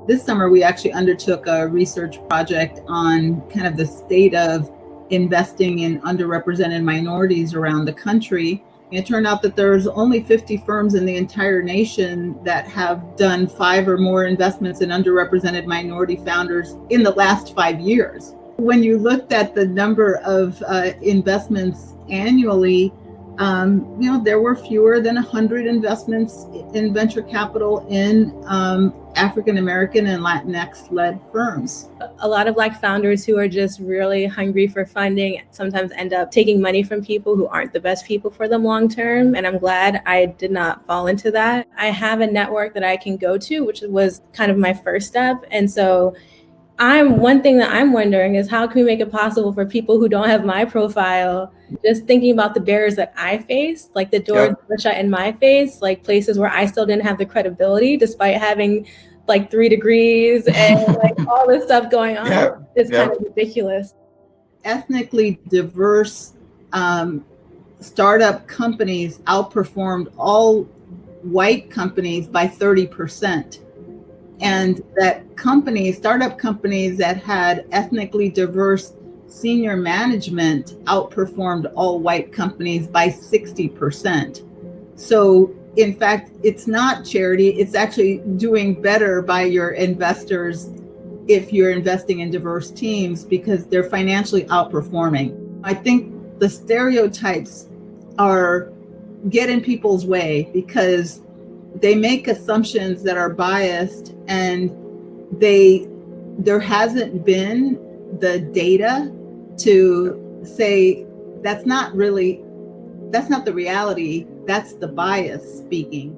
This summer, we actually undertook a research project on kind of the state of investing in underrepresented minorities around the country. It turned out that there's only 50 firms in the entire nation that have done 5 or more investments in underrepresented minority founders in the last 5 years. When you looked at the number of investments annually, there were fewer than 100 investments in venture capital in African American and Latinx-led firms. A lot of Black founders who are just really hungry for funding sometimes end up taking money from people who aren't the best people for them long term. And I'm glad I did not fall into that. I have a network that I can go to, which was kind of my first step. And so one thing that I'm wondering is how can we make it possible for people who don't have my profile, just thinking about the barriers that I faced, like the doors that were shut in my face, like places where I still didn't have the credibility despite having like 3 degrees and like all this stuff going on. It's kind of ridiculous. Ethnically diverse startup companies outperformed all white companies by 30%. And that startup companies that had ethnically diverse senior management outperformed all white companies by 60%. So in fact, it's not charity, it's actually doing better by your investors if you're investing in diverse teams because they're financially outperforming. I think the stereotypes get in people's way because they make assumptions that are biased, and there hasn't been the data to say that's not the reality, that's the bias speaking.